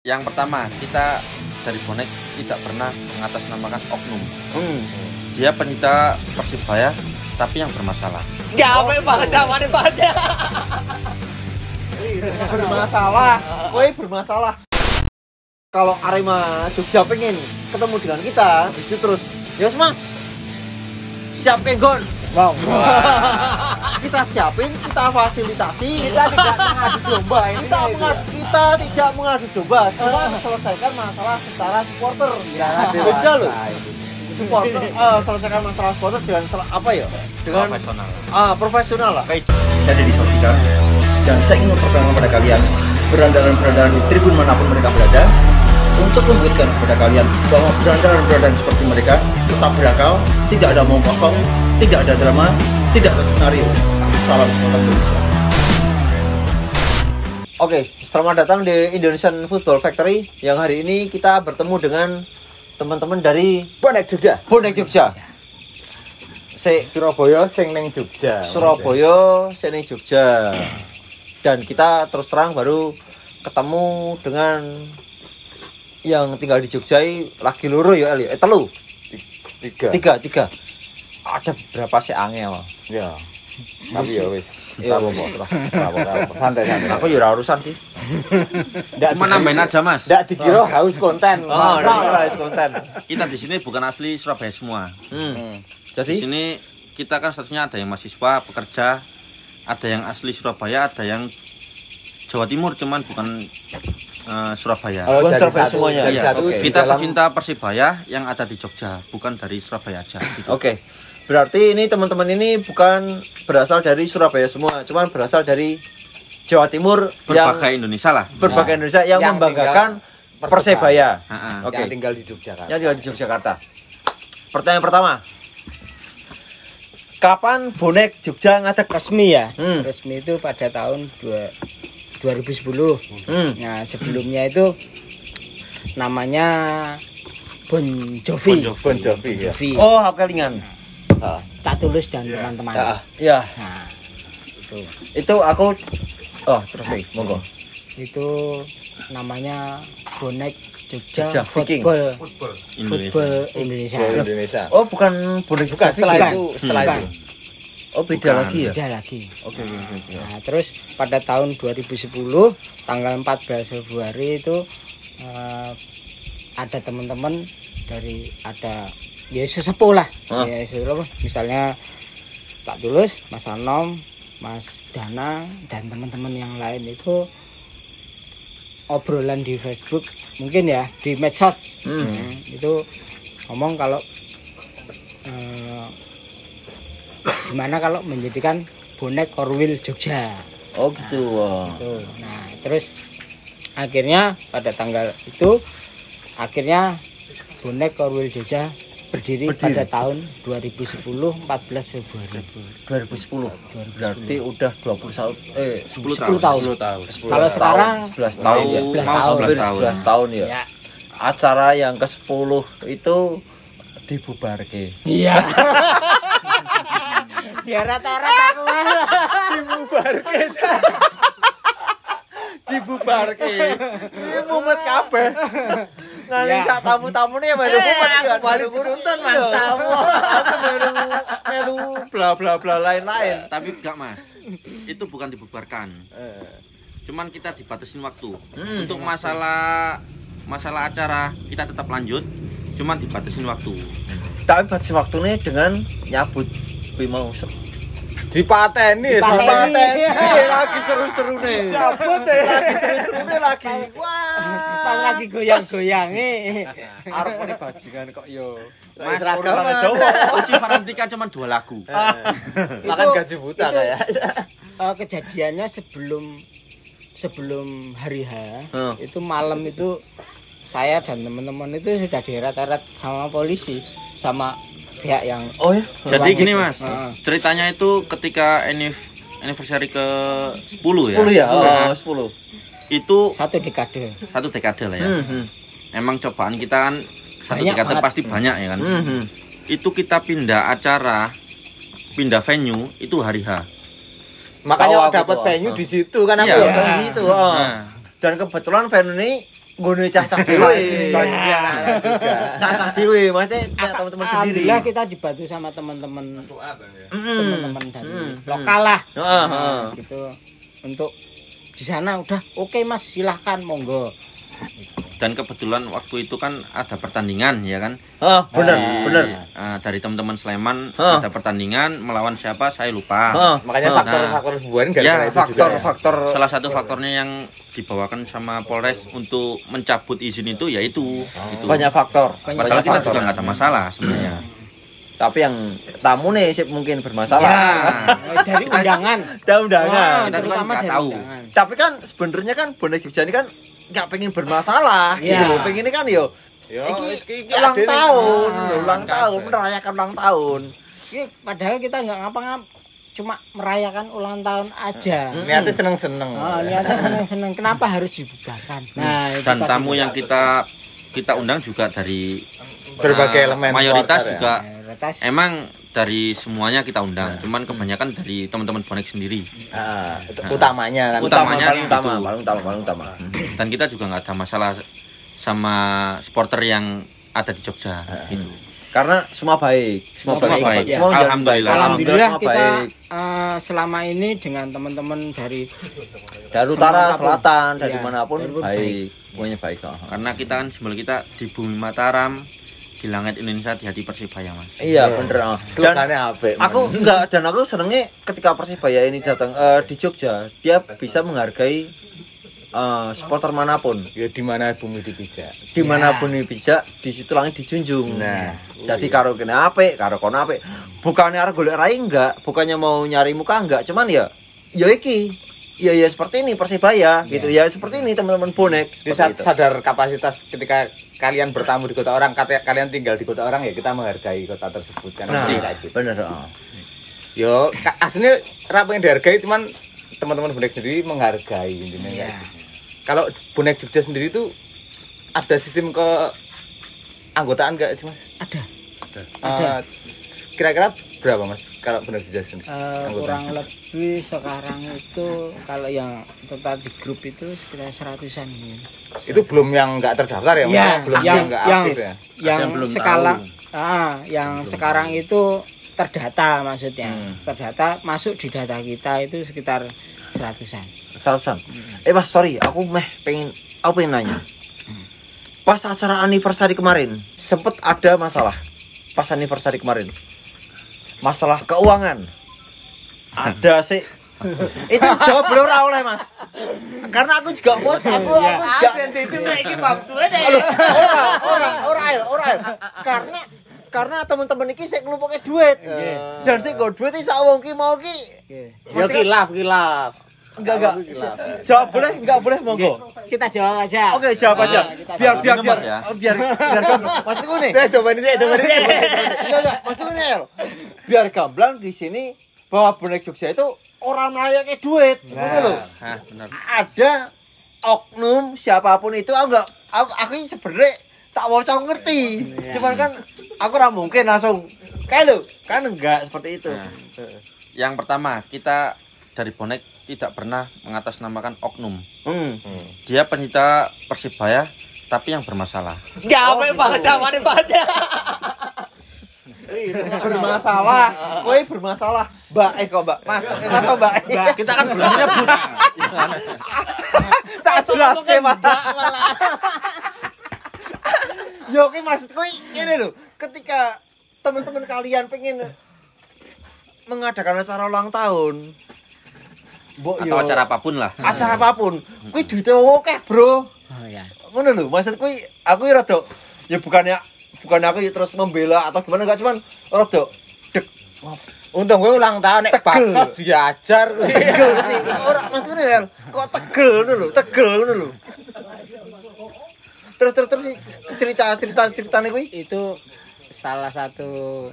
Yang pertama, kita dari bonek tidak pernah mengatasnamakan oknum. Dia pencinta Persibaya tapi yang bermasalah. Ya, banget. Bermasalah. Woi, bermasalah. Kalau Arema Jogja pengen ketemu dengan kita, habis itu terus, "Yos Mas, siap kegon." Wow. Kita siapin, kita fasilitasi, kita tidak mengadu domba. Kita tidak mengadu domba, cuma selesaikan masalah secara supporter. Beda loh. Supporter selesaikan masalah supporter dengan apa ya? Dengan Profesional. Profesional lah. Saya Deddy Sortika dan saya ingin memperkenalkan kepada kalian berandalan-berandalan di tribun manapun mereka berada untuk membuktikan kepada kalian bahwa berandalan-berandalan seperti mereka tetap berakal, tidak ada omong kosong, tidak ada drama, tidak ada skenario. Salam supporter Indonesia. Oke, selamat datang di Indonesian Football Factory yang hari ini kita bertemu dengan teman-teman dari Bonek Jogja. Bonek Jogja. Surabaya sing ning Jogja. Surabaya, sini Jogja. Dan kita terus terang baru ketemu dengan yang tinggal di Jogja lagi loro ya El. Telu. Tiga. Ada berapa sih angel? Ya. Tapi ya wis. Iya, Santai. aku ya ora urusan sih. Cuma nambahin aja, Mas. Ndak dikira haus konten. Ora konten. Kita di sini bukan asli Surabaya semua. Di Jadi sini kita kan statusnya ada yang mahasiswa, pekerja, ada yang asli Surabaya, ada yang Jawa Timur, cuman bukan Surabaya. Oh, jadi Surabaya satu, semuanya. jadi Iya, satu di kita dalam- pecinta Persibaya yang ada di Jogja, bukan dari Surabaya aja. Gitu. Oke. Berarti ini teman-teman ini bukan berasal dari Surabaya semua, cuman berasal dari Jawa Timur Berbagai yang Indonesia lah. berbagai Indonesia yang yang membanggakan tinggal Persebaya. Ha-ha. Oke. Yang tinggal di Jogjakarta. Yang tinggal di Yogyakarta. Pertanyaan pertama. Kapan bonek Jogja ngadeg? Resmi ya. Hmm. Resmi itu pada tahun 2010. Nah, sebelumnya itu namanya Bon Jovi. Bon Jovi ya. Jovi. Oh, hak kelingan. Cak Tulus dan teman-teman. Ya, Nah, itu aku terus nih, monggo. itu namanya bonek Jogja, Jogja, Viking. Football Indonesia. Indonesia. Indonesia. Oh, bukan bonek Bukan, Jogja, setelah Viking. itu, setelah Bukan. itu. Oh, beda Bukan. lagi ya? Beda lagi. Oke. Nah, terus pada tahun 2010 tanggal 14 Februari itu ada teman-teman dari ya sesepuh lah. Ya sesepuh, misalnya Pak Tulus, Mas Anom, Mas Dana dan teman-teman yang lain itu obrolan di Facebook mungkin ya di medsos. Itu ngomong kalau gimana kalau menjadikan bonek Korwil Jogja. Oh, gitu. Wah. Tuh. Nah, terus akhirnya pada tanggal itu akhirnya bonek Korwil Jogja berdiri pada tahun 2010 14 Februari. 2010. Berarti udah 10 tahun. 10 tahun. Kalau sekarang 11 tahun ya. 11 Mau tahun. 11 tahun. 11 tahun ya. Ya. Acara yang ke-10 itu dibubarke. Iya. Tiara-tiara aku. Dibubarke. Ini mumet kabeh. Nanti Ya. sak tamu-tamune baru mumet ya. balik nonton, Mas. Tamu. Aku baru melu bla bla bla lain-lain. Tapi enggak, Mas. Itu bukan dibubarkan. Cuman kita dibatasin waktu. Untuk masalah acara kita tetap lanjut, cuman dibatasin waktu. Tapi batas waktunya dengan nyabut kuwi mau Dipateni. lagi seru-seru nih. Cabut ya. Lagi seru-seru nih lagi. Wah. Pas lagi goyang-goyange. Arep nih bajingan kok yo. Mas, Ragaman Jawa. Uci Varantika cuma 2 lagu. Makan gaji buta kayak. Kejadiannya sebelum hari H itu malam itu saya dan teman-teman itu sudah diheret-heret sama polisi sama pihak yang Oh ya. Jadi gini, Mas. Heeh. Ceritanya itu ketika anniversary ke 10 ya. 10 ya. Nah, Oh, 10. itu satu dekade. 1 dekade lah ya. Emang cobaan kita kan 1 Banyak dekade banget. pasti banyak ya kan. Itu kita pindah acara, pindah venue itu hari H. Makanya Tahu aku dapat tuh. venue di situ kan aku. Iya. ya. Gitu. Nah, Dan kebetulan venue ini ngono cacah dhewe. Cacah dhewe, maksudnya teman-teman sendiri. Alhamdulillah kita dibantu sama teman-teman dari lokal lah. Gitu. Untuk di sana udah oke Mas, silahkan monggo. Dan kebetulan waktu itu kan ada pertandingan ya kan. Bener. Dari teman-teman Sleman ada pertandingan melawan siapa saya lupa. Makanya faktor buahin gara-gara itu juga. Faktor salah satu faktornya yang dibawakan sama Polres untuk mencabut izin itu yaitu itu. banyak faktor. Padahal kita juga nggak ada masalah sebenarnya. Tapi yang tamu nih sih mungkin bermasalah. Dari undangan. Kita juga nggak tahu. Tapi kan sebenarnya kan bonek Jogja ini kan nggak pengen bermasalah gitu loh. Pengennya kan iki ulang tahun, merayakan ulang tahun. Padahal kita nggak ngapa-ngapa, cuma merayakan ulang tahun aja. Niatnya seneng-seneng. Niatnya seneng-seneng. Kenapa harus dibubarkan? Nah, Dan tamu yang kita undang juga dari berbagai elemen mayoritas supporter, juga emang dari semuanya kita undang, cuman kebanyakan dari teman-teman bonek sendiri. Utamanya kan. Paling utama. Dan kita juga nggak ada masalah sama supporter yang ada di Jogja gitu. Karena semua baik. Ya. Alhamdulillah kita selama ini dengan teman-teman dari utara, selatan, dari ya, manapun baik. Semuanya baik. Karena kita kan simbol kita di bumi Mataram, di langit Indonesia, di hati Persibaya Mas. Iya bener. Slogannya apa? Aku senengnya ketika Persibaya ini datang di Jogja, dia bisa menghargai supporter manapun. Ya di mana bumi dipijak. Dimanapun dipijak, di situ langit dijunjung. Jadi karo kene apik, karo kono apik. Bukannya arep golek rai enggak, bukannya mau nyari muka enggak, cuman ya iki. Ya seperti ini Persibaya gitu ya, seperti ini teman-teman bonek. Sadar kapasitas ketika kalian bertamu di kota orang, kalian tinggal di kota orang ya kita menghargai kota tersebut kan. Gitu. Bener. Yo, aslinya apa yang dihargai cuman teman-teman bonek sendiri menghargai intinya. Ya. Kalau bonek Jogja sendiri itu ada sistem keanggotaan enggak sih Mas? Ada. Kira-kira berapa Mas kalau bonek Jogja sendiri? Kurang lebih sekarang itu kalau yang total di grup itu sekitar 100-an ini. Itu belum yang enggak terdaftar ya? Ya, Belum yang enggak aktif ya? Yang sekarang itu terdata maksudnya. Terdata masuk di data kita itu sekitar 100-an. Mas sorry, aku pengen nanya. Pas acara anniversary kemarin, sempet ada masalah. Pas anniversary kemarin, masalah keuangan. Ada sih. Itu jawab belum oleh Mas. Karena aku juga mau aku juga sensitif iki bab Orang. Karena teman-teman iki sik nglumpuke duit. Dan sik nggo duit iki sak wong ki mau ki. Ya kilaf. Enggak. Jawab boleh? Enggak boleh monggo. Kita jawab aja. Oke, jawab aja. Biar maksudku nih. Coba nih. Enggak. Maksudku nih. Biar gamblang di sini bahwa bonek Jogja itu orang melayani duit. Betul loh. Benar. Ada oknum siapapun itu aku sebenarnya tak mau ngerti. Cuman kan aku ora mungkin langsung kayak lo. Kan enggak seperti itu. Yang pertama, kita dari bonek tidak pernah mengatasnamakan oknum. Dia pencinta Persibaya tapi yang bermasalah. Bermasalah. Kowe bermasalah. Mbak. Mas Mbak. Kita kan belum nyebut. Tak jelas ke malah. Yo ki maksudku ngene lho, ketika teman-teman kalian pengen mengadakan acara ulang tahun, atau acara apapun lah. Acara apapun. Kuwi duite akeh, Bro. Oh ya. Ngono lho, maksudku aku rada ya bukan aku terus membela atau gimana enggak, cuman rada dek. Untung gue ulang tahun nek bakso diajar. Tegel sih. Ora maksudnya kok tegel ngono lho. Terus ceritanya kuwi Itu salah satu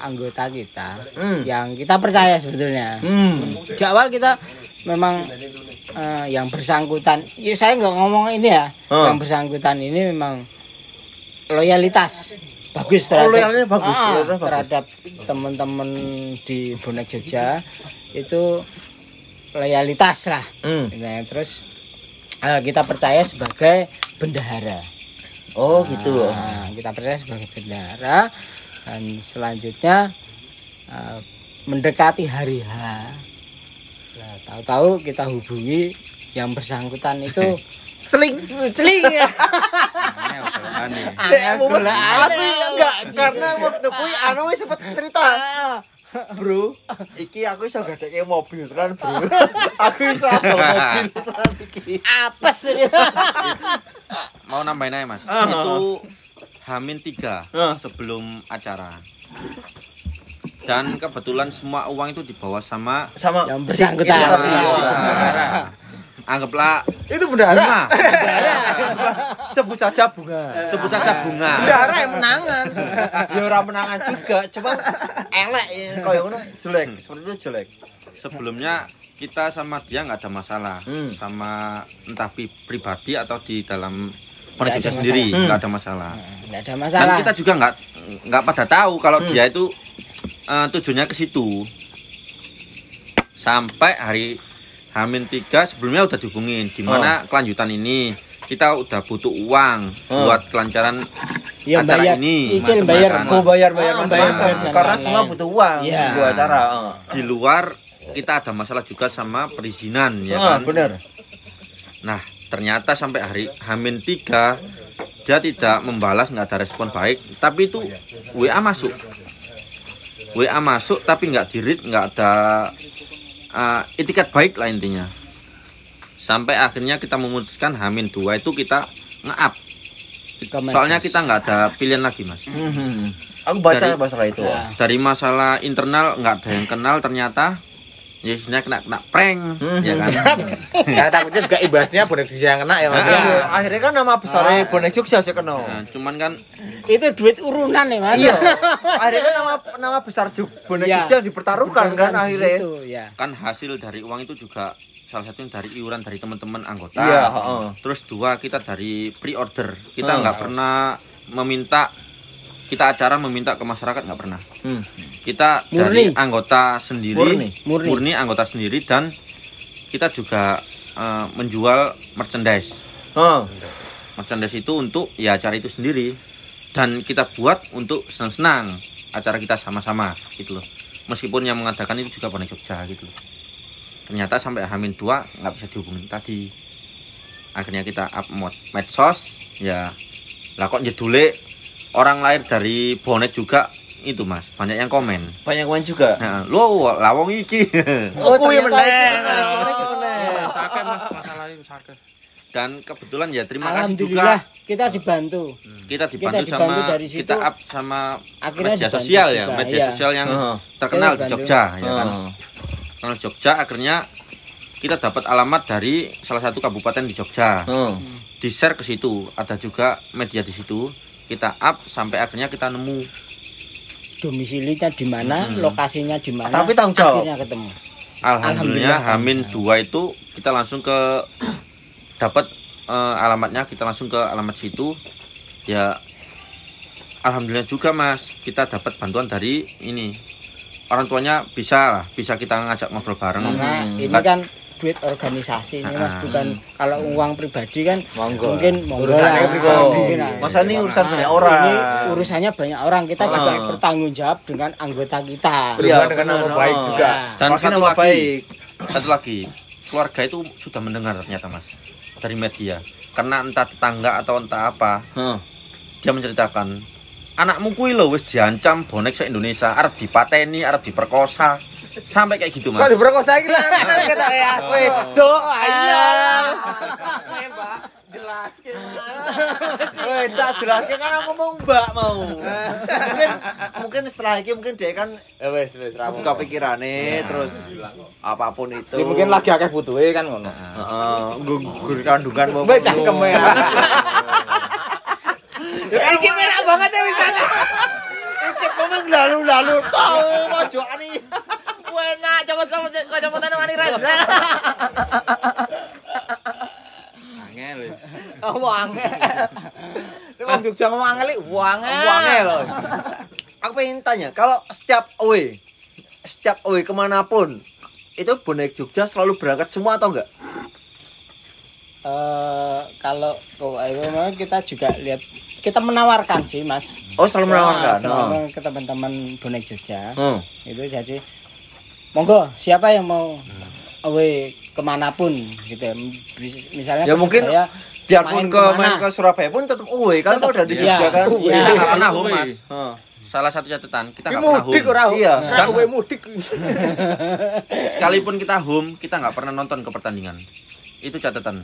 anggota kita yang kita percaya sebetulnya. Di awal kita memang yang bersangkutan, ya saya nggak ngomong ini ya, yang bersangkutan ini memang loyalitas bagus terhadap teman-teman di bonek Jogja itu loyalitas lah. Nah, terus kita percaya sebagai bendahara. Oh gitu. Nah, kita percaya sebagai bendahara dan selanjutnya mendekati hari H. Nah, tahu-tahu kita hubungi yang bersangkutan itu Celing. Aneh. Tapi enggak karena waktu kuwi anu wis sempet cerita. Bro, iki aku iso gadeke mobil tenan, Bro. Aku iso mobil tenan iki. Apes. Mau nambahin aja Mas. Itu H-3 sebelum acara. Dan kebetulan semua uang itu dibawa sama Yang bersangkutan. Anggaplah Itu bendahara. bunga. Sebut saja bunga. Sebut saja bunga. Bendahara yang menangan. Ya ora menangan juga, cuma elek ya koyo ngono jelek. Seperti itu jelek. Sebelumnya kita sama dia nggak ada masalah, sama entah pribadi atau di dalam panitia sendiri nggak ada masalah. Nggak ada Dan masalah. kita juga nggak pada tahu kalau dia itu tujuannya ke situ. Sampai hari H-3 sebelumnya udah dihubungin gimana kelanjutan ini. Kita udah butuh uang buat kelancaran Ya, acara bayar. ini. Cicil, macam-macam. bayar. Go bayar macam-macam bayar. karena semua butuh uang Iya. buat acara. Di luar kita ada masalah juga sama perizinan ya kan. Bener. Nah, ternyata sampai hari H-3 dia tidak membalas, nggak ada respon baik, tapi itu WA masuk. WA masuk tapi nggak di-read, nggak ada etiket baik lah intinya. Sampai akhirnya kita memutuskan H-2 itu kita nge-up. Soalnya kita nggak ada pilihan lagi, Mas. Aku baca Dari- masalah itu. Dari masalah internal nggak ada yang kenal, ternyata ya sebenarnya kena prank, ya kan. Karena takutnya juga imbasnya bonek Jogja yang kena ya Mas. Iya, akhirnya kan nama besarnya bonek Jogja sih kenal. Nah, cuman kan Itu duit urunan ya Mas. Iya. Akhirnya kan nama besar bonek Iya. Jogja dipertaruhkan kan akhirnya. Itu, ya. kan hasil dari uang itu juga salah satunya dari iuran dari teman-teman anggota. Iya, heeh. Terus dua, kita dari pre-order. Kita nggak pernah meminta, kita acara meminta ke masyarakat nggak pernah. Kita dari Murni. anggota sendiri, Murni. anggota sendiri, dan kita juga menjual merchandise. Merchandise itu untuk ya acara itu sendiri, dan kita buat untuk senang-senang acara kita sama-sama gitu loh. Meskipun yang mengadakan itu juga bonek Jogja gitu loh. Ternyata sampai H-2 nggak bisa dihubungin tadi. Akhirnya kita up medsos, ya lah kok jedule orang lahir dari bonek juga itu Mas, banyak yang komen. Banyak main juga. Nah, lo lawong iki. Oh, ternyata Dan kebetulan ya terima kasih Alhamdulillah juga kita dibantu. kita dibantu Kita dibantu sama dari situ. kita up sama Akhirnya media dibantu sosial ya, juga, media iya. sosial yang Kita terkenal di dibantu. Jogja ya kan. Terkenal Jogja, akhirnya kita dapat alamat dari salah satu kabupaten di Jogja. Di-share ke situ, ada juga media di situ. Kita up sampai akhirnya kita nemu. Domisilinya di mana, lokasinya di mana. Tapi tanggung jawab. Akhirnya ketemu. Alhamdulillah H-2 itu kita langsung ke dapat alamatnya, kita langsung ke alamat situ. Ya alhamdulillah juga Mas, kita dapat bantuan dari ini. Orang tuanya bisa kita ngajak ngobrol bareng. Karena ini kan duit organisasi ini Mas, bukan kalau uang pribadi kan Monggo. mungkin monggo Urusannya lah. pribadi. Masa ini urusan banyak orang. Ini urusannya banyak orang, kita juga bertanggung jawab dengan anggota kita. Berhubungan dengan nama benar. baik juga. Dan Pasti satu nama lagi, baik. satu lagi, keluarga itu sudah mendengar ternyata Mas dari media. Karena entah tetangga atau entah apa, dia menceritakan, anakmu kuwi lho wis diancam bonek se-Indonesia, arep dipateni, arep diperkosa. Sampai kayak gitu Mas. Kok diperkosa iki lah kita ya. Wedok ayo. Weh, tak jelaskan kan aku ngomong Mbak mau. Mungkin setelah ini mungkin dia kan Wes ramu. buka pikirannya terus apapun itu. Ya mungkin lagi akeh butuhe kan ngono. Heeh, gugur kandungan mau. Wes cangkem ya. Iki merak banget ya wisana. Iki ngomong lalu tau mojokane. Enak coba-coba kacamata wani rasa. Angel. Angel. Ini wong Jogja ngomong angel iki wangel. Uangnya loh. Aku pengen tanya, kalau setiap away kemanapun, itu bonek Jogja selalu berangkat semua atau enggak? kalau kita juga lihat, kita menawarkan sih Mas. Oh, selalu menawarkan. Ke teman-teman bonek Jogja. Itu jadi monggo siapa yang mau kemanapun gitu ya. Misalnya ya mungkin biarpun main ke Surabaya pun tetap kan kalau udah di Jogja kan. Kita nggak pernah home Mas. Salah satu catatan kita nggak pernah home. Iya. Kan mudik. Sekalipun kita home, kita nggak pernah nonton ke pertandingan. Itu catatan.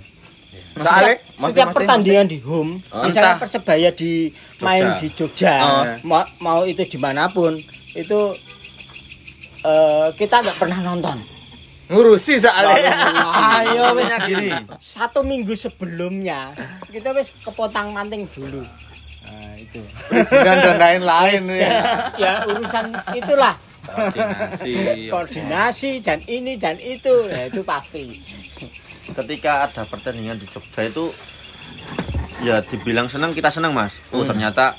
Setiap pertandingan di home, misalnya Persebaya di main di Jogja, mau itu dimanapun, itu kita nggak pernah nonton. Ngurusi soalnya. Ayo gini. 1 minggu sebelumnya kita wis kepotang-manting dulu. Nah, itu. Dan lain-lain ya urusan itulah. Koordinasi dan ini dan itu, ya itu pasti. Ketika ada pertandingan di Jogja itu ya dibilang senang, kita senang Mas. Ternyata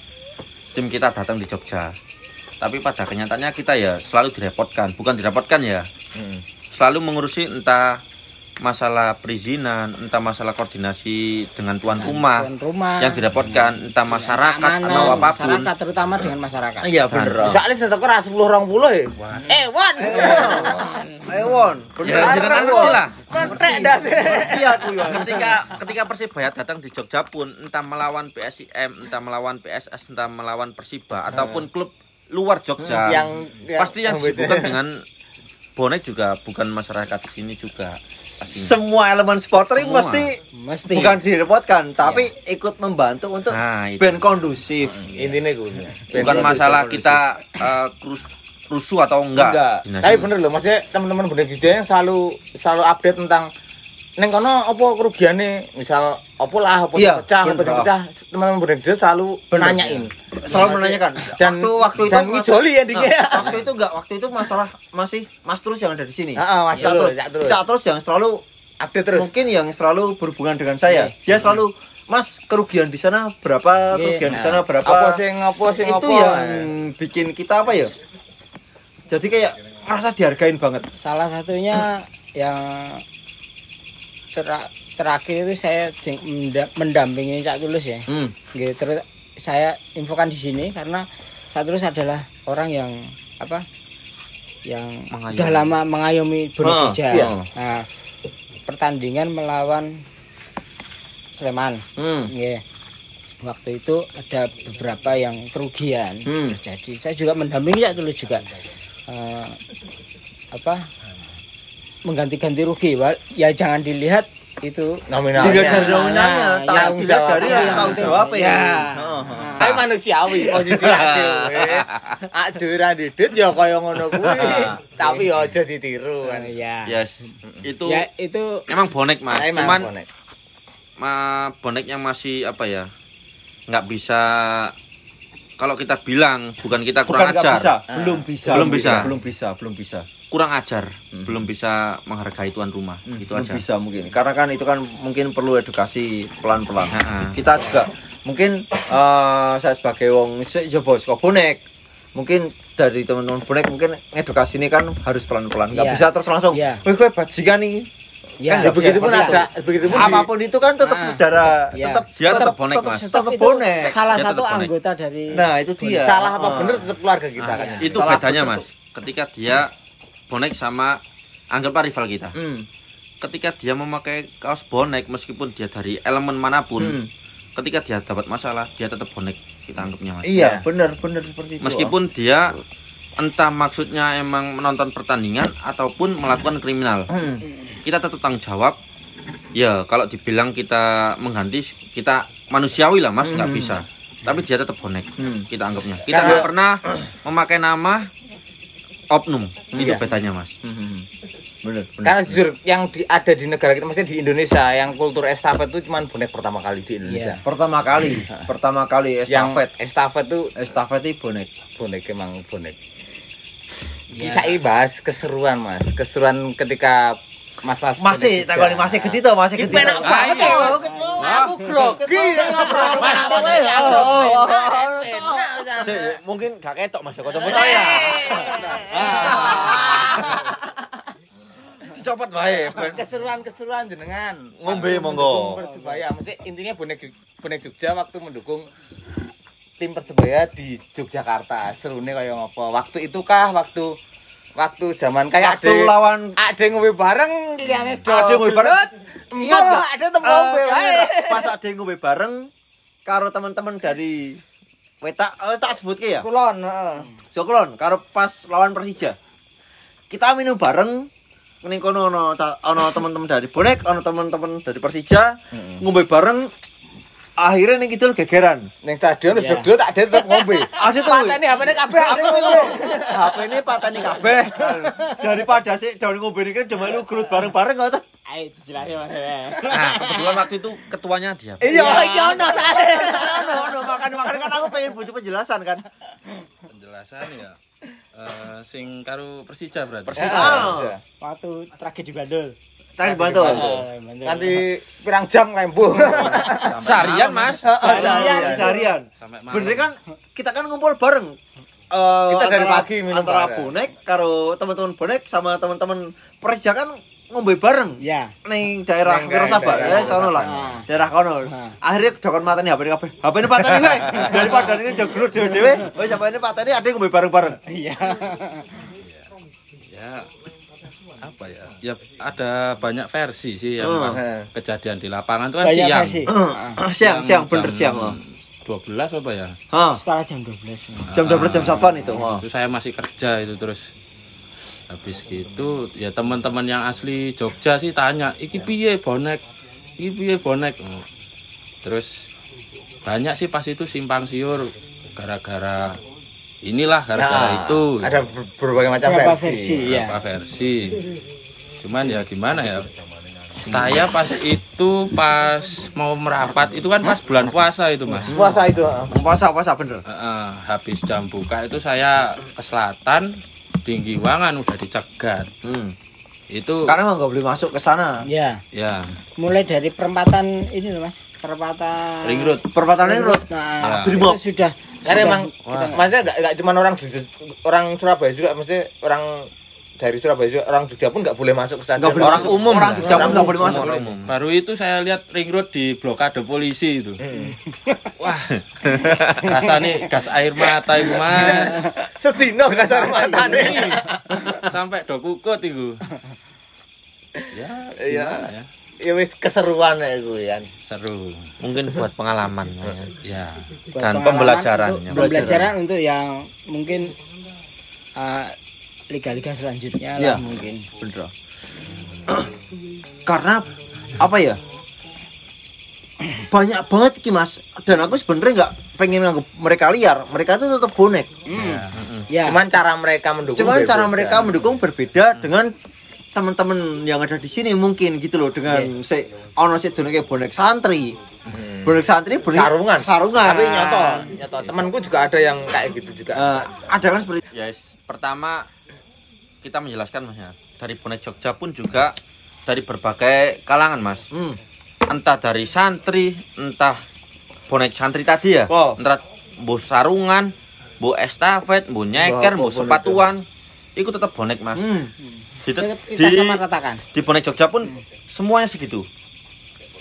tim kita datang di Jogja. Tapi pada kenyataannya kita ya selalu direpotkan. Bukan direpotkan ya, selalu mengurusi entah masalah perizinan, entah masalah koordinasi dengan tuan rumah yang direpotkan, entah masyarakat atau apapun. Masyarakat, terutama dengan masyarakat. Iya bener. Soalnya setelah keras 10-20 ya. Ewon. Ya jenengan ngerti lah. Kontek dah. Iya aku ya. Ketika Persibaya datang di Jogja pun, entah melawan PSIM, entah melawan PSS, entah melawan Persiba ataupun klub luar Jogja, pasti yang disebutkan dengan bonek juga bukan masyarakat sini juga. Pastinya. Semua elemen supporter ini mesti bukan direpotkan, tapi ikut membantu untuk band kondusif. Intinya gue. Bukan masalah kita rusuh atau enggak. Tapi bener loh, maksudnya teman-teman bonek Jogja yang selalu update tentang neng kono apa kerugiannya, misal apa lah, apa pecah, teman-teman bonek Jogja selalu nanyain. Selalu menanyakan. Dan waktu itu ngijoli ya dikira. Waktu itu masalah masih Mas Terus yang ada di sini. Mas Terus yang selalu update terus. Mungkin yang selalu berhubungan dengan saya. Dia selalu, Mas, kerugian di sana berapa? Kerugian di sana berapa? Apa sing itu yang bikin kita apa ya? Jadi kayak merasa dihargain banget. Salah satunya yang terakhir itu saya mendampingi Cak Tulus ya. Gitu. Terus saya infokan di sini karena Cak Tulus adalah orang yang yang sudah lama mengayomi bonek Jogja. Nah, pertandingan melawan Sleman. Waktu itu ada beberapa yang kerugian terjadi. Saya juga mendampingi Cak Tulus juga mengganti-ganti rugi. Ya jangan dilihat itu nominalnya. Dilihat dari nominalnya, dilihat dari tanggung jawab ya. Tapi manusiawi posisi aduh ra didit ya kaya ngono kuwi. Tapi aja ditiru kan. Yes. Itu emang bonek Mas. Cuman bonek yang masih nggak bisa, kalau kita bilang bukan kita kurang ajar. Belum bisa. Kurang ajar, belum bisa menghargai tuan rumah. Itu belum aja. Bisa mungkin. Karena kan itu kan mungkin perlu edukasi pelan-pelan. Kita juga mungkin saya sebagai wong coba suka bonek. Mungkin dari teman-teman bonek mungkin edukasi ini kan harus pelan-pelan. Enggak bisa terus langsung, "Wih, bajingan nih." Kan begitu pun ada, begitu pun apapun itu kan tetap saudara, tetap bonek Mas. Tetap bonek. Salah satu anggota dari. Nah, itu dia. Salah apa bener tetap keluarga kita kan. Itu bedanya Mas. Ketika dia bonek sama anggaplah rival kita. Ketika dia memakai kaos bonek meskipun dia dari elemen manapun, ketika dia dapat masalah dia tetap bonek, kita anggapnya Mas. Iya, benar seperti itu. Meskipun dia entah maksudnya emang menonton pertandingan ataupun melakukan kriminal. Kita tetap tanggung jawab. Ya, kalau dibilang kita mengganti, kita manusiawi lah Mas, nggak bisa. Tapi dia tetap bonek, kita anggapnya. Kita nggak pernah memakai nama oknum. Itu bedanya Mas. Bener. Karena jujur yang ada di negara kita, maksudnya di Indonesia, yang kultur estafet itu cuma bonek pertama kali di Indonesia. Pertama kali estafet. Estafet itu bonek. Bonek emang bonek. Bisa bahas keseruan Mas. Keseruan ketika masih takoni masih gedito. Penak banget ya. Aku grogi ngobrol mungkin gak ketok Mas kok ya. dicopot wae. Keseruan jenengan. Ngombe monggo. Persebaya, mesti intinya bonek Jogja waktu mendukung tim Persebaya di Yogyakarta. Serune kaya ngopo? Waktu itu kah waktu zaman kayak ade ngombe bareng liyane do. Ade ngombe bareng. Iya, ade tempo ngombe wae. Pas ade ngombe bareng karo teman-teman dari Wetak, tak sebutke ya. Kulon, heeh. So Kulon karo pas lawan Persija. Kita minum bareng ning kono ono teman-teman dari Bonek, ono teman-teman dari Persija ngombe bareng. Akhirnya ning kidul gegeran. Ning stadion wis gede tak tetep ngombe. Ade tuh. Pateni HP-ne kabeh. HP-ne pateni kabeh. Daripada sik daun ngombe iki demelu gelut bareng-bareng kok. Ayo dijelasin Mas. Nah, kebetulan waktu itu ketuanya dia. Iya, iki ono Makan kan aku pengen butuh penjelasan kan. Penjelasan ya. Sing karo Persija berarti. Waktu tragedi Bandul. Tadi bantu. Nanti pirang jam kae mbuh. Seharian, Mas. Seharian. Bener kan kita kan ngumpul bareng. Kita dari pagi minum antara bareng. Bonek karo teman-teman Bonek sama teman-teman Persija kan ngombe bareng. Iya. Ning daerah Wirosaba ya sono lah. Daerah kono. Akhirnya dokon mateni HP kabeh. HP-ne pateni wae. Daripada ini deglut dhewe, wis HP-ne pateni ade ngombe bareng-bareng. Iya. Ya apa ya? Ya ada banyak versi sih yang pas kejadian di lapangan itu kan Banyak siang. versi. Siang bener siang. 12 apa ya? Setelah jam 12. Jam 12 jam 8 itu. Itu saya masih kerja itu terus habis gitu ya teman-teman yang asli Jogja sih tanya, "Iki piye Bonek? Iki piye Bonek?" Terus banyak sih pas itu simpang siur gara-gara inilah gara-gara itu. Ada berbagai macam versi. Beberapa versi. Cuman ya gimana ya? Saya pas mau merapat itu kan pas bulan puasa itu Mas. Puasa itu. Puasa bener. Habis jam buka itu saya ke selatan Dinggiwangan udah dicegat. Itu Karena nggak boleh masuk ke sana. Iya. ya Mulai dari perempatan ini loh Mas. Perempatan Ring Road. Perempatan Ring Road. Nah, Brimob. itu sudah Karena emang maksudnya enggak cuma orang Surabaya juga, mesti orang dari Surabaya juga, orang Jogja pun enggak boleh masuk ke sana. Orang umum, orang Jogja pun enggak boleh masuk. Baru itu saya lihat Ring Road di blokade polisi itu. Wah. Rasanya gas air mata itu Mas. Sedino kasar matane. Sampai do kukut itu. Ya, gimana ya? Ya wis keseruan ya gue kan. Seru. Mungkin buat pengalaman Ya. dan pengalaman, pembelajaran. Pembelajaran untuk yang mungkin liga-liga selanjutnya Ya. lah mungkin. Bener. Karena apa ya? Banyak banget Ki Mas. Dan aku sebenarnya nggak pengen nganggep mereka liar. Mereka tuh tetap bonek. Ya. Cuman cara mereka mendukung berbeda dengan teman-teman yang ada di sini mungkin gitu loh, dengan ono sik kayak bonek santri. Bonek santri sarungan. Sarungan. Tapi nyoto. Temanku juga ada yang kayak gitu juga. Ada kan seperti Yes, pertama kita menjelaskan Mas ya. Dari bonek Jogja pun juga dari berbagai kalangan Mas. Entah dari santri, entah bonek santri tadi ya. Entah bu sarungan, bu estafet, bu nyeker, bu sepatuan. Itu tetap bonek Mas. Kita sama ratakan. Di bonek Jogja pun semuanya segitu.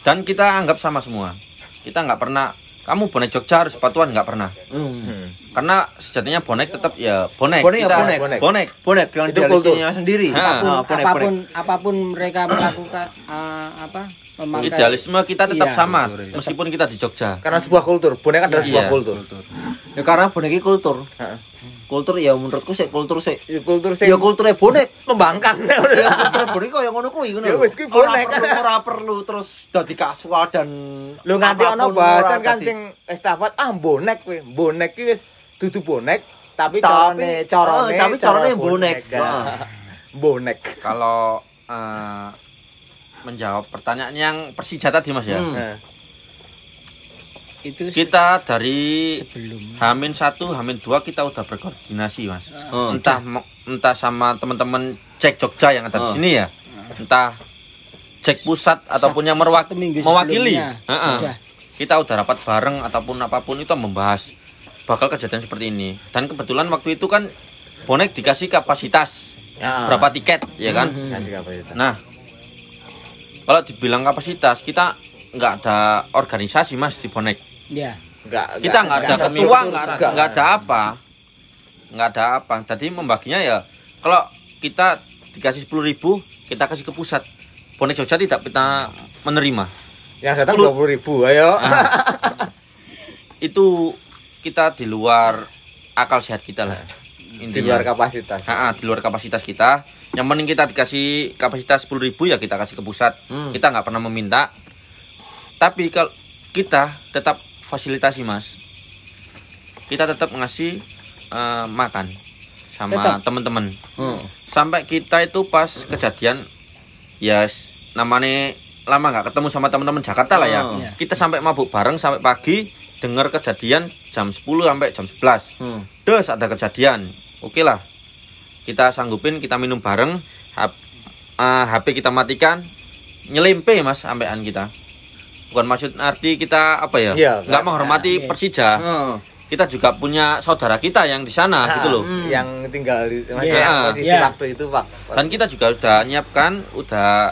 Dan kita anggap sama semua. Kita nggak pernah kamu bonek Jogja harus sepatuan, nggak pernah. Karena sejatinya bonek tetap ya bonek. Bonek dengan idealismenya sendiri. Apapun mereka melakukan memakai idealisme kita tetap sama meskipun kita di Jogja. Karena sebuah kultur. Bonek adalah sebuah kultur. Ya karena bonek ini kultur. Kultur ya menurutku sih kultur sih. Kulturnya bonek membangkang. Ya kultur bonek kok yang ngono kuwi ngono. Ya wis kuwi bonek. Ora perlu terus dadi kasual dan lu nganti ono bahasan kan sing estafet bonek kuwi. Bonek ki wis dudu bonek tapi carane bonek. Bonek. Kalau menjawab pertanyaan yang Persija tadi Mas ya. itu kita dari sebelum H-1, H-2 kita udah berkoordinasi Mas. Entah sama teman-teman Cek Jogja yang ada di sini ya. Entah Cek Pusat ataupun yang mewakili. Kita udah rapat bareng ataupun apapun itu membahas bakal kejadian seperti ini. Dan kebetulan waktu itu kan bonek dikasih kapasitas berapa tiket, ya kan? Nah, kalau dibilang kapasitas, kita nggak ada organisasi mas di bonek. Iya. Kita nggak ada ketua, nggak ada apa. Jadi membaginya ya, kalau kita dikasih 10.000, kita kasih ke pusat. Bonek Jogja tidak kita menerima. Yang datang 20.000, ayo. Itu kita di luar akal sehat kita lah. Intinya. Di luar kapasitas. Di luar kapasitas kita. Yang penting kita dikasih kapasitas 10.000 ya kita kasih ke pusat. Kita nggak pernah meminta. Tapi kalau kita tetap fasilitasi mas, kita tetap ngasih makan sama teman-teman. Sampai kita itu pas kejadian, ya namanya lama nggak ketemu sama teman-teman Jakarta lah ya. Kita sampai mabuk bareng sampai pagi, dengar kejadian jam 10 sampai jam 11. Terus ada kejadian. Oke lah, kita sanggupin, kita minum bareng, HP kita matikan, nyelimpe mas sampean kita. Bukan maksud arti kita apa ya, nggak menghormati Persija. Kita juga punya saudara kita yang di sana gitu loh. Yang tinggal di posisi waktu itu Pak. Dan kita juga udah nyiapkan, udah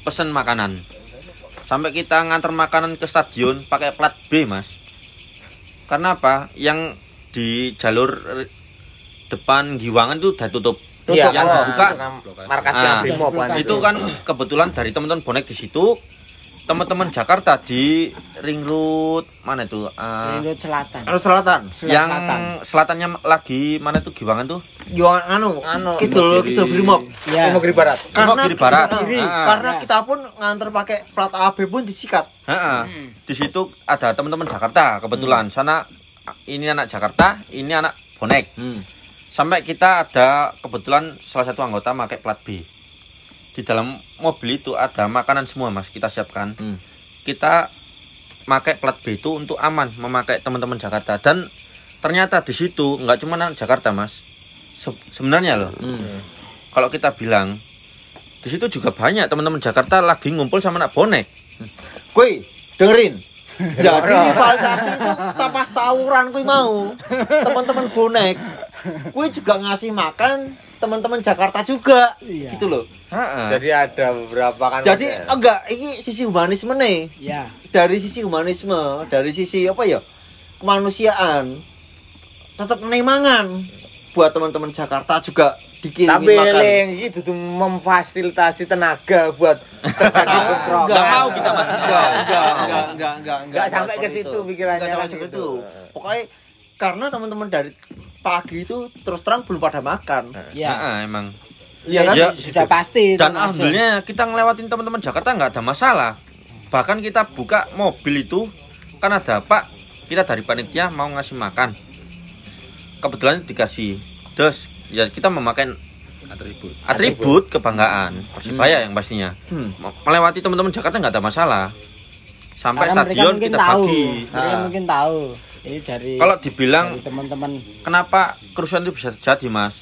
pesen makanan. Sampai kita nganter makanan ke stadion pakai plat B mas. Karena apa? Yang di jalur depan Giwangan itu udah tutup. Yang dibuka markasnya itu kan kebetulan dari teman-teman bonek di situ, teman-teman Jakarta di ring road mana itu? Ring road selatan. Selatan. Yang selatannya lagi mana itu Giwangan tuh? Giwangan Kidul Brimob. Ya. Mogiri Barat. Karena kita pun nganter pakai plat AB pun disikat. Di situ ada teman-teman Jakarta kebetulan. Sana ini anak Jakarta, ini anak bonek. Sampai kita ada kebetulan salah satu anggota pakai plat B. Di dalam mobil itu ada makanan semua mas, kita siapkan. Kita pakai plat B itu untuk aman memakai teman-teman Jakarta. Dan ternyata di situ nggak cuma anak Jakarta mas, sebenarnya loh. Kalau kita bilang di situ juga banyak teman-teman Jakarta lagi ngumpul sama anak bonek. Kuy dengerin, jadi rivalisasi itu tapas tawuran kuy mau teman-teman bonek, kuy juga ngasih makan teman-teman Jakarta juga, gitu loh. Jadi ada beberapa kan. Jadi enggak, ini sisi humanisme nih. Ya. Dari sisi humanisme, dari sisi apa ya, kemanusiaan, tetap nemangan buat teman-teman Jakarta juga dikirimin tapi makan. Tapi ini itu memfasilitasi tenaga buat nggak mau kita mas. Enggak sampai ke situ pikirannya. Enggak sampai ke situ. Pokoknya karena teman-teman dari pagi itu terus terang belum pada makan. Ya. Emang. Iya kan? Sudah pasti. Dan alhamdulillah kita ngelewatin teman-teman Jakarta nggak ada masalah. Bahkan kita buka mobil itu kan ada Pak, kita dari panitia mau ngasih makan. Kebetulan dikasih. Terus ya kita memakai atribut kebanggaan Persibaya yang pastinya. Melewati teman-teman Jakarta nggak ada masalah. Sampai karena stadion kita bagi. Mereka mungkin tahu. Ini dari kalau dibilang teman-teman kenapa kerusuhan itu bisa terjadi mas,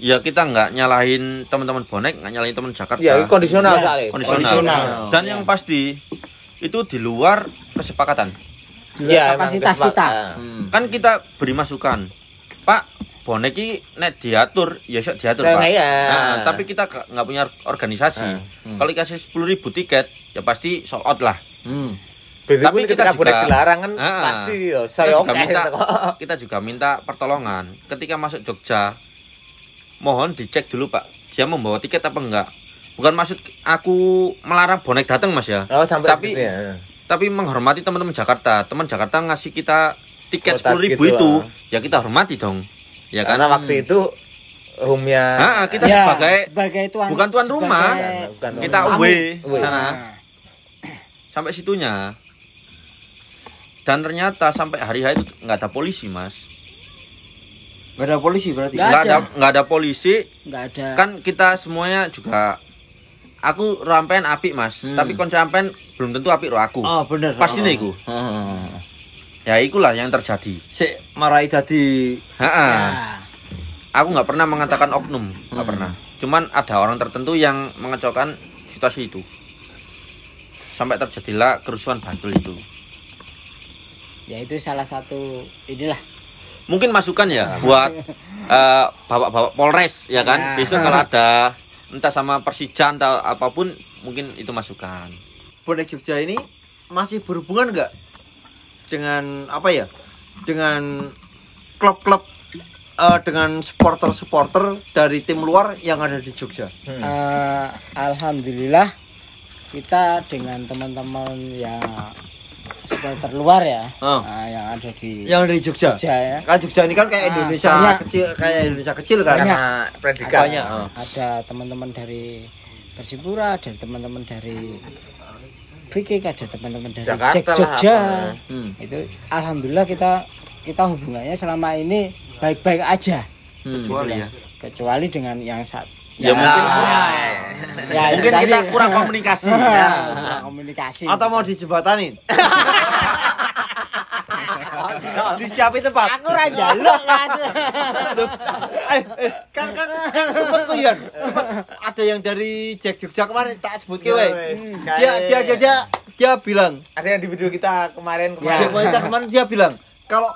ya kita nggak nyalahin teman-teman bonek, nggak nyalahin teman Jakarta. Ya kondisional kondisional. Dan yang pasti itu di luar kesepakatan. Ya, kapasitas kita. Kan kita beri masukan, Pak, bonek ini nek diatur, ya sok diatur Pak. Tapi kita nggak punya organisasi. Kalau dikasih 10.000 tiket, ya pasti sold out lah. Tapi kita juga dilarang kan pasti kita juga minta pertolongan ketika masuk Jogja. Mohon dicek dulu Pak, dia membawa tiket apa enggak. Bukan maksud aku melarang bonek datang Mas ya. Tapi menghormati teman-teman Jakarta. Teman Jakarta ngasih kita tiket 10.000 gitu itu, ya kita hormati dong. Ya karena waktu itu roomnya kita sebagai tuan, bukan tuan rumah. Kita away sana. Sampai situnya. Dan ternyata sampai hari itu nggak ada polisi mas. Nggak ada polisi berarti? Nggak ada polisi. Nggak ada. Kan kita semuanya juga. Aku rampen apik mas. Tapi kon rampen belum tentu apik roh aku. Oh bener. Pasti nih ku. Ya ikulah yang terjadi. Sik marai tadi. Aku nggak pernah mengatakan oknum, nggak pernah. Cuman ada orang tertentu yang mengecaukan situasi itu. Sampai terjadilah kerusuhan Bantul itu. Ya itu salah satu inilah mungkin masukan ya buat bapak-bapak Polres ya kan. Besok kalau ada entah sama Persija atau apapun mungkin itu masukan. Bonek Jogja ini masih berhubungan nggak dengan apa ya? Dengan klub-klub dengan supporter-supporter dari tim luar yang ada di Jogja. Alhamdulillah kita dengan teman-teman yang supporter luar ya, yang ada di Jogja ya. Kan Jogja ini kan kayak Indonesia kecil kan. Karena predikat. Ada teman-teman dari Persipura, ada teman-teman dari Viking, ada teman-teman dari Jakarta Jogja. Itu alhamdulillah kita hubungannya selama ini baik-baik aja. Kecuali dengan yang saat Ya mungkin mungkin kita kurang komunikasi. Kurang komunikasi. Atau mau dijembatanin? Disiapin tempat. Aku ora njaluk, Mas. Kan sempet tuh Yan. Sempet ada yang dari Jack Jogja kemarin tak sebut kowe. Dia bilang, Ada yang di video kita kemarin. Dia bilang kalau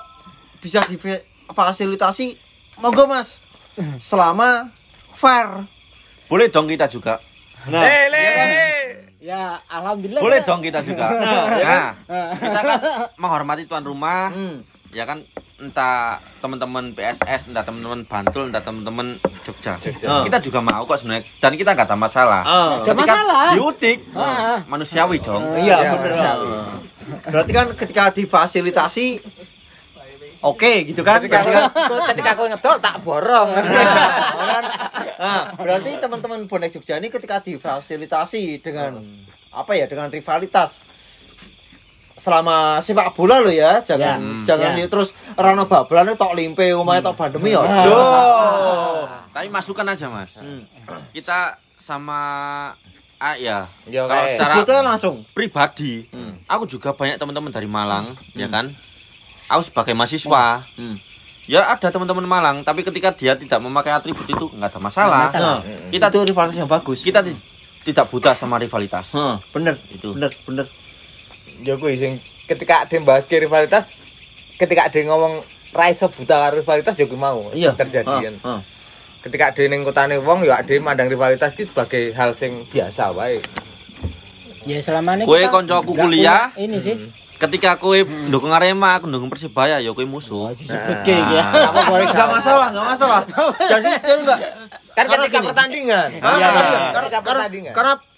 bisa difasilitasi monggo Mas. Selama fair. Boleh dong kita juga. Nah, Ya, alhamdulillah. Boleh dong kita juga. Kita kan menghormati tuan rumah. Ya kan, entah teman-teman PSS, entah teman-teman Bantul, entah teman-teman Jogja. Kita juga mau kok sebenarnya, dan kita nggak ada masalah. Ketika diudik, manusiawi dong. Iya bener. Berarti kan ketika difasilitasi, oke gitu kan? Ketika aku ngedol tak borong. Nah, berarti teman-teman bonek Jogja ini ketika difasilitasi dengan apa ya? Dengan rivalitas selama sepak bola lo ya, jangan terus rano babelan tok limpe omahe tok bandemi yo. Tapi masukan aja Mas. Kita sama ya. Yo, kalau secara sebutnya langsung pribadi, aku juga banyak teman-teman dari Malang, ya kan? Aku sebagai mahasiswa, ya ada teman-teman Malang, tapi ketika dia tidak memakai atribut itu nggak ada masalah. Kita itu rivalitas yang bagus. Kita tidak buta sama rivalitas. Bener itu. Bener. Ya kuwi sing ketika ada bahas rivalitas, ketika ada ngomong ra iso buta karo rivalitas ya kuwi mau terjadi kan. Ketika ada ning kotane wong ya ada mandang rivalitas iki sebagai hal sing biasa wae. Ya selama ini kowe kancaku kuliah ini sih. Ketika kowe ndukung Arema, aku ndukung Persibaya, ya kowe musuh. Disebut ya. Enggak masalah. Jadi enggak kan ketika pertandingan.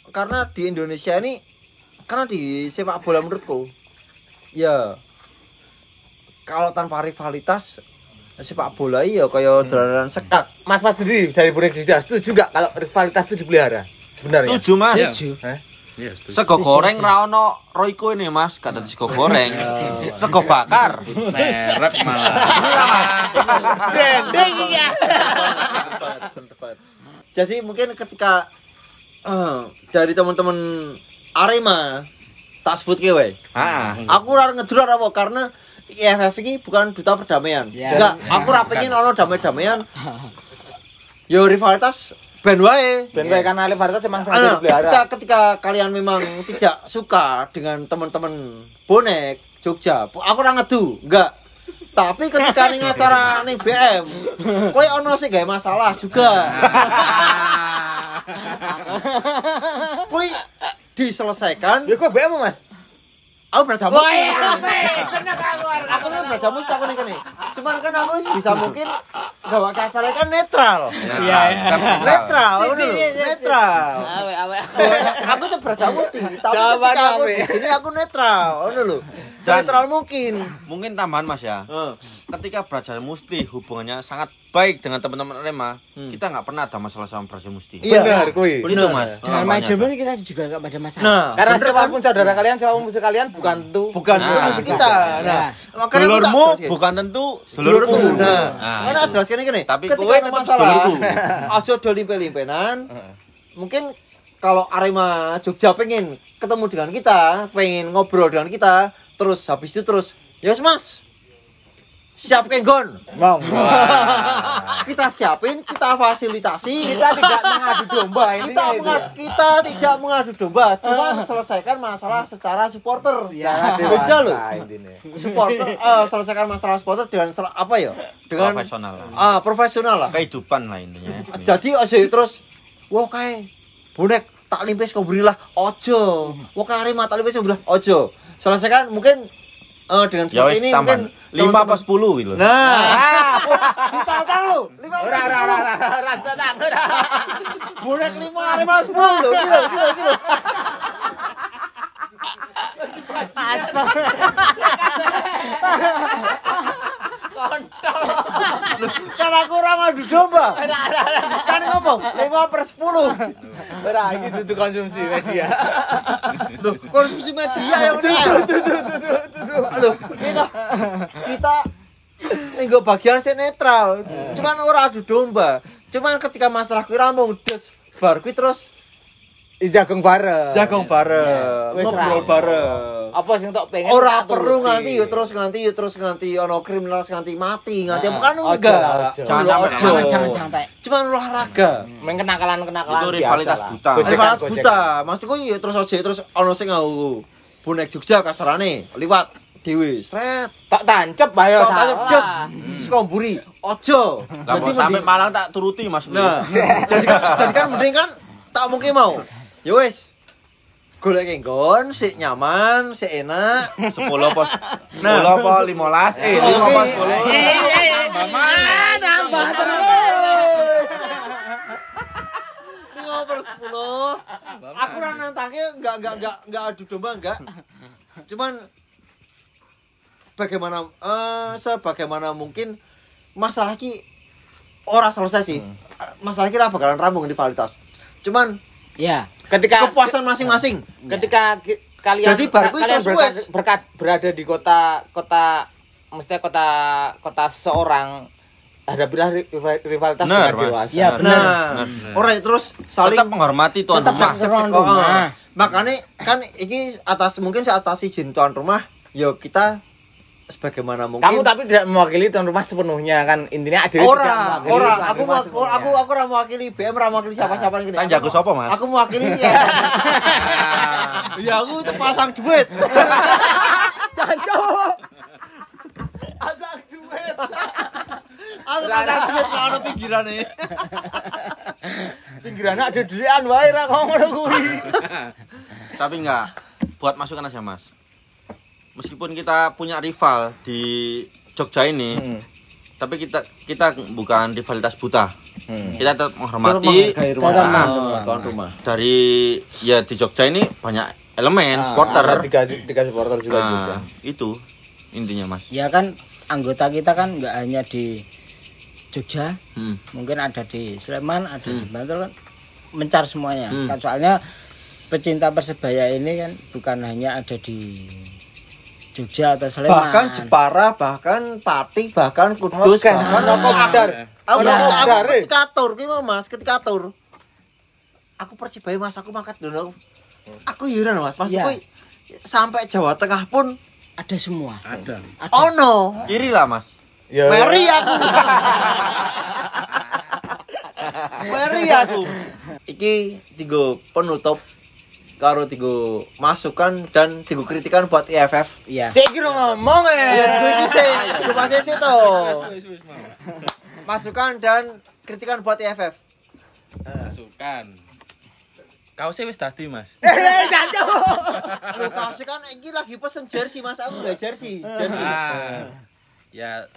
Karena di Indonesia ini, karena di sepak bola menurutku ya kalau tanpa rivalitas sepak bola iya kayak dolanan sekak. Mas sendiri dari Bonek Jogja setuju enggak kalau rivalitas itu dipelihara? Sebenarnya. Setuju Mas. Iya, sego goreng ra ono Royco ini Mas, gak dadi sego goreng. Sego bakar. Merek malah. Branding ya. Jadi mungkin ketika dari teman-teman Arema tak sebut kowe. Aku ora ngedror apa karena IFF ini bukan duta perdamaian. Enggak, aku ora pengen ono damai-damaian. Yo rivalitas ben wae karena rivalitas memang sangat dipelihara. Ketika kalian memang tidak suka dengan teman-teman bonek Jogja, aku ora ngedu, enggak. Tapi ketika ning acara ning BM, kowe ono sing gawe masalah juga. Kowe diselesaikan. Ya kok BM Mas? Aku berjamu. Seneng aku nih berjamu tak nih kene. Cuman kan aku bisa mungkin gawe kasarnya kan netral. Iya. Netral. Aku tuh berjamu tapi ketika aku di sini aku netral. Ngono lho. Netral mungkin tambahan Mas ya. Ketika Braja Musti hubungannya sangat baik dengan teman-teman Arema, kita nggak pernah ada masalah sama Braja Musti. Benar kuwi. Itu Mas. Dengan manajemen kita juga nggak ada masalah. Nah, karena siapapun saudara kalian, siapapun musuh kalian bukan musuh kita. Nah, dulurmu bukan tentu dulurku. Mana jelaskan ini. Tapi kowe tetap dulurku. Aja do limpe-limpenan. Mungkin kalau Arema Jogja pengen ketemu dengan kita, pengen ngobrol dengan kita, terus habis itu terus, "Yes, Mas. siap kenggon. Mau. Kita siapin, kita fasilitasi. Kita tidak mengadu domba Kita tidak mengadu domba, cuma selesaikan masalah secara supporter. Ya, beda loh. Supporter selesaikan masalah supporter dengan apa ya? Dengan profesional. Profesional lah. Kehidupan lah intinya. Jadi aja terus wah kae bonek tak limpes kau berilah ojo. Wah kae Arema tak limpes kau berilah ojo. Selesaikan mungkin dengan seperti ini mungkin 5 apa 10 gitu. Nah, tahu. 5 Ora. bonek 5 Arema 10 loh, gitu. Asal. Kontol. Kan aku ora ngadu domba. Kan ngomong 5/10. Ora iki dudu konsumsi media. Loh, konsumsi media yang udah. Aduh, kita ning bagian sing netral. Cuman ora adu domba. Cuman ketika masalah kuwi rampung des bar kuwi terus Jagung bareng. ngobrol bareng. Apa sing tok pengen Ora perlu nganti terus nganti ono kriminal nganti mati, bukan enggak. Jangan sampai. Cuman olahraga. Main kenakalan Itu rivalitas buta. Rivalitas buta. Maksudku iya terus aja terus ono sing ngau bonek Jogja kasarane liwat dhewe. Sret. tak tancep ayo Tak tancep des. Sekomburi. Ojo. Lah mau sampai Malang tak turuti Mas. Nah, jadi kan mending kan tak mungkin mau. Ya wis. Golek nggon sik nyaman, sik enak. 10 pos 10 apa 15 5 apa 10. Nambah terus. 5/10. Aku ora nantangke enggak adu domba enggak. Cuman sebagaimana mungkin masalah ki ora selesai sih. Masalah ki ora bakalan rampung rivalitas. Cuman Ya, ketika kepuasan masing-masing. ketika kalian Jadi baru kalian terus berada di kota mestinya kota seseorang hadapilah rivalitas dengan dewasa. Iya, Nah, ora terus saling Tetap menghormati tuan rumah. Makanya kan ini mungkin atas izin tuan rumah, yo kita sebagaimana mungkin. Kamu tapi tidak mewakili tuan rumah sepenuhnya kan, intinya ada Ora, aku ora mewakili BM, ora mewakili siapa-siapa ini. Kan jago sapa, Mas? Aku mewakili ya. Ya aku itu pasang duit. Jancuk. Asal duit. Aku pasang duit kok ono pinggirane. Pinggirane ada dhulikan wae ra kok ngono kuwi. Tapi enggak buat masukan aja Mas. Meskipun kita punya rival di Jogja ini, tapi kita bukan rivalitas buta. Kita tetap menghormati tuan rumah. Dari ya di Jogja ini banyak elemen supporter. Tiga supporter juga juga. Itu intinya Mas. ya kan anggota kita kan nggak hanya di Jogja, mungkin ada di Sleman, ada di Bantul kan, mencar semuanya. Kan soalnya pecinta Persebaya ini kan bukan hanya ada di Jogja atau Sleman. Bahkan Jepara, bahkan Pati, bahkan Kudus, bahkan Ada. Aku ketika tur, gimana Mas? Ketika tur, aku Persibaya Mas, aku mangkat dulu. Aku heran Mas, Mas aku sampai Jawa Tengah pun ada semua. Ada. oh no, Iri lah Mas. Ya. Meri aku. Meri aku. Iki tiga penutup karo tiga masukan dan tiga kritikan buat IFF. Iya. Cek kira ngomong Ya gue iki sih, gue masih sih tuh. Masukan dan kritikan buat IFF. Masukan. Kau sih wis tadi Mas. Lu kasih kan iki lagi pesen jersey Mas, aku enggak jersey. Ya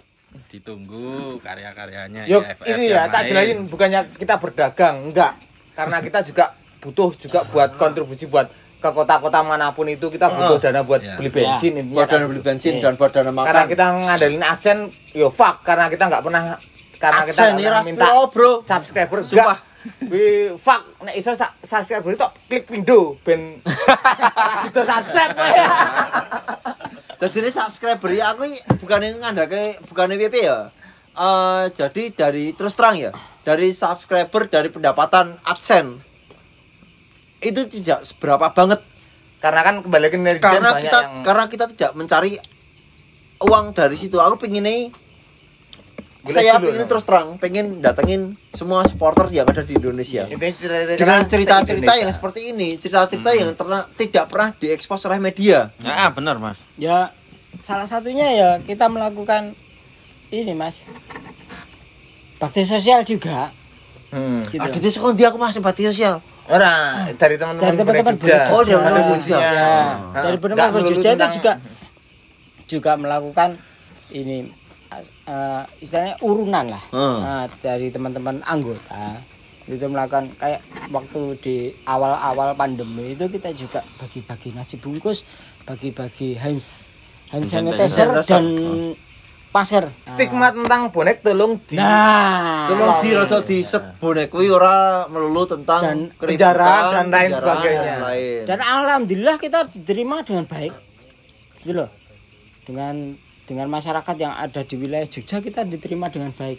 ditunggu karya-karyanya Yuk, IFF ini yang ya tak lain. jelasin, bukannya kita berdagang, enggak. Karena kita juga butuh juga buat kontribusi buat ke kota-kota manapun itu kita butuh dana buat beli bensin intinya. Buat dana beli bensin dan buat dana makan. Karena kita ngandelin AdSen, yo fuck, karena kita nggak pernah kita nggak pernah minta bro. subscriber Sumpah. Wi fuck, nek iso subscriber itu klik window ben itu subscribe ya. Dadi ini subscriber ya aku bukannya ngandake bukannya WP ya. Jadi dari terus terang ya, dari subscriber dari pendapatan AdSense itu tidak seberapa banget Karena kan kembali ke netizen banyak yang karena kita tidak mencari uang dari situ. Aku pengen nih saya pengen terus terang pengen datengin semua supporter yang ada di Indonesia dengan cerita-cerita yang seperti ini, cerita-cerita yang tidak pernah diekspos oleh media. Ya, benar Mas. Ya, salah satunya ya kita melakukan ini Mas, bakti sosial juga. Gitu. Di sekolah dia aku masih bakti sosial. Dari teman-teman Jogja. Oh, dari teman-teman Jogja. Dari teman-teman Jogja itu juga melakukan ini istilahnya urunan lah. Dari teman-teman anggota itu melakukan kayak waktu di awal-awal pandemi itu kita juga bagi-bagi nasi bungkus, bagi-bagi hand sanitizer dan masker. Stigma tentang bonek tolong rada diset bonek kuwi ora melulu tentang dan penjara dan lain sebagainya. Dan alhamdulillah kita diterima dengan baik. Gitu loh. Dengan masyarakat yang ada di wilayah Jogja kita diterima dengan baik.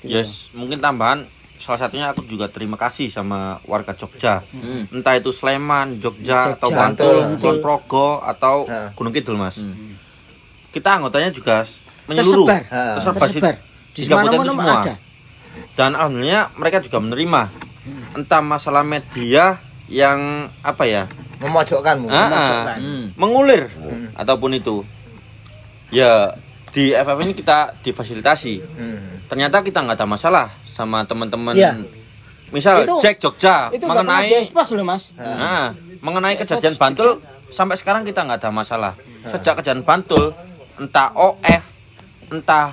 Gitu. Yes, mungkin tambahan salah satunya aku juga terima kasih sama warga Jogja. Entah itu Sleman, Jogja atau Bantul, Kulon Progo atau Gunung Kidul, Mas. Kita anggotanya juga menyeluruh, tersebar di mana-mana semua. Ada. Dan alhamdulillah mereka juga menerima. Entah masalah media yang apa ya? Memojokkan. Mengulir ataupun itu. Ya di FF ini kita difasilitasi. Ternyata kita nggak ada masalah sama teman-teman. Ya. Misal itu, Jack Jogja itu mengenai loh, Mas. Mengenai kejadian Bantul sampai sekarang kita nggak ada masalah. Sejak kejadian Bantul entah OF entah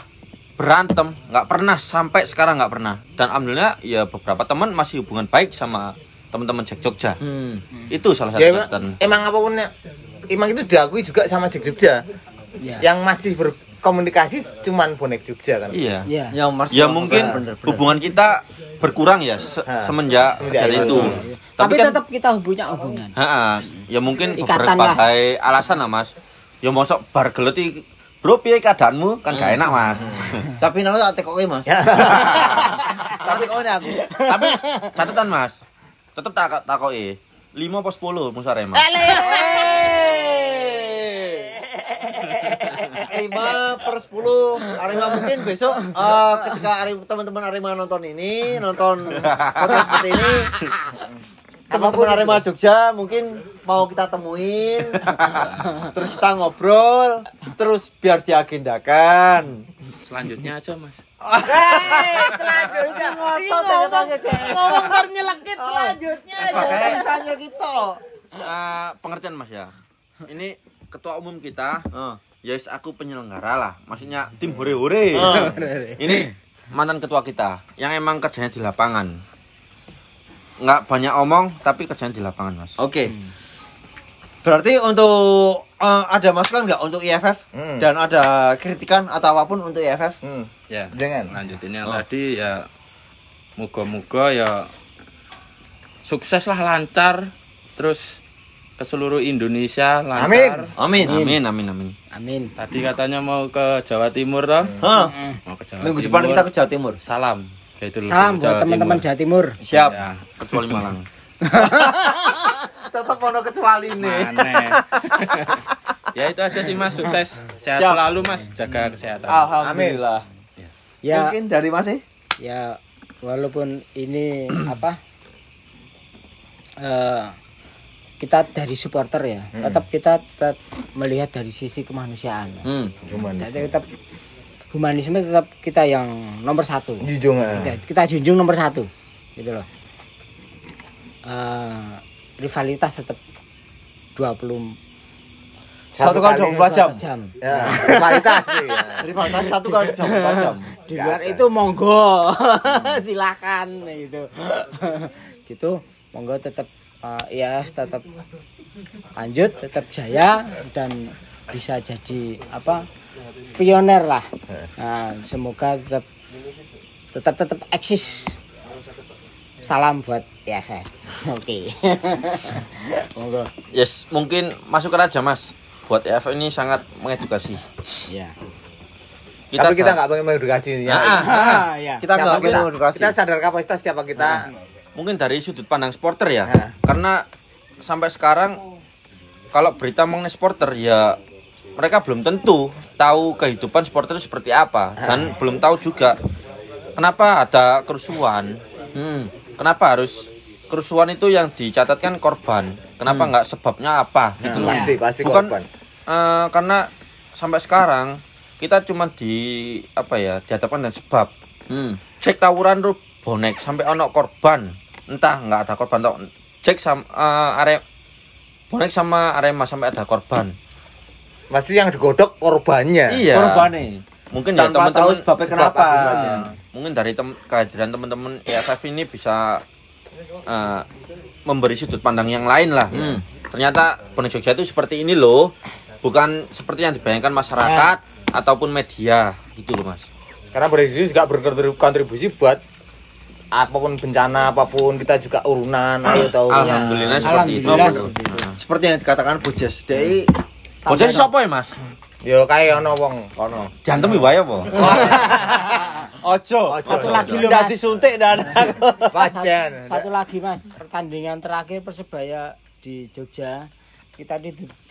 berantem nggak pernah sampai sekarang nggak pernah. Dan alhamdulillah ya beberapa teman masih hubungan baik sama teman-teman Jack Jogja. Itu salah satu catatan. Emang apapun emang itu diakui juga sama Jack Jogja. Yang masih berkomunikasi cuman bonek Jogja kan. Iya. Ya mungkin hubungan kita berkurang ya semenjak kejadian itu. Tapi kan, tetap kita punya hubungan. Ya mungkin Ikatan berbagai alasan lah Mas. Ya mosok bar geleti bro piye keadaanmu kan gak enak Mas. Tapi nang tak tekoke Mas. Tak tekoke aku. Tapi catatan Mas. Tetep tak takoki 5 apa 10 Musare Mas. 5/10 Arema mungkin besok ketika teman-teman Arema nonton podcast seperti ini teman-teman Arema Jogja mungkin mau kita temuin terus kita ngobrol terus biar diagendakan Selanjutnya aja Mas. Selanjutnya ngomong ternyelekit selanjutnya misalnya gitu Pengertian Mas ya. Ini ketua umum kita yes aku penyelenggara lah, maksudnya tim hore-hore. Ini mantan ketua kita yang emang kerjanya di lapangan, nggak banyak omong tapi kerjanya di lapangan Mas. Oke. Berarti untuk ada masukan nggak untuk IFF dan ada kritikan atau apapun untuk IFF? Ya jangan lanjutin yang tadi ya, moga-moga ya sukses lah, lancar terus ke seluruh Indonesia lancar. Amin. Tadi katanya mau ke Jawa Timur toh? Mau ke Jawa Minggu Timur. depan kita ke Jawa Timur. Salam. Salam buat teman-teman Jawa Timur. Siap. Ya. Kecuali Malang. Tetap ono kecuali nih. Ya itu aja sih Mas, sukses. Sehat selalu Mas, jaga kesehatan. Alhamdulillah. Ya. Mungkin dari Mas sih? Ya walaupun ini kita dari supporter ya, tetap kita melihat dari sisi kemanusiaan. Jadi tetap humanisme tetap kita yang nomor 1. Kita junjung nomor 1, gitu loh. Rivalitas tetap 1 kali 24 jam. Ya, rivalitas nih. Ya. Rivalitas 1 kali 24 jam. Di luar itu monggo, silakan gitu. Gitu, monggo tetap tetap lanjut, tetap jaya dan bisa jadi pioner lah. Nah, semoga tetap eksis. Salam buat IFF. Oke. Monggo. Yes, mungkin masukan aja Mas. Buat IFF ini sangat mengedukasi. Iya. Tapi kita nggak pengen mengedukasi ya. Kita nggak pengen mengedukasi. Kita sadar kapasitas siapa kita. Mungkin dari sudut pandang supporter ya. Karena sampai sekarang kalau berita mengenai supporter ya mereka belum tentu tahu kehidupan supporter itu seperti apa dan belum tahu juga kenapa ada kerusuhan. Kenapa harus kerusuhan itu yang dicatatkan korban? Kenapa nggak sebabnya apa gitu loh. Pasti Bukan korban. Karena sampai sekarang kita cuma dihadapkan dengan sebab. Cek tawuran tuh bonek sampai ono korban. Entah nggak ada korban atau cek sama bonek sama Arema sampai ada korban. Pasti yang digodok korbannya. Iya. Korbannya. Mungkin ya Tanpa tahu sebabnya kenapa. Mungkin dari kehadiran teman-teman EFF ini bisa memberi sudut pandang yang lain lah. Ternyata bonek Jogja itu seperti ini loh, bukan seperti yang dibayangkan masyarakat ataupun media gitu loh Mas. Karena bonek Jogja juga berkontribusi buat apapun bencana apapun kita juga urunan ayo tahu. Alhamdulillah seperti itu. Seperti yang dikatakan Bojes. Bojes siapa ya Mas? Yo kae ono wong kono. Jantem wae apa? Ojo. Satu lagi loh, Ndak Mas. disuntik dan Pajen. Satu lagi Mas, pertandingan terakhir Persebaya di Jogja kita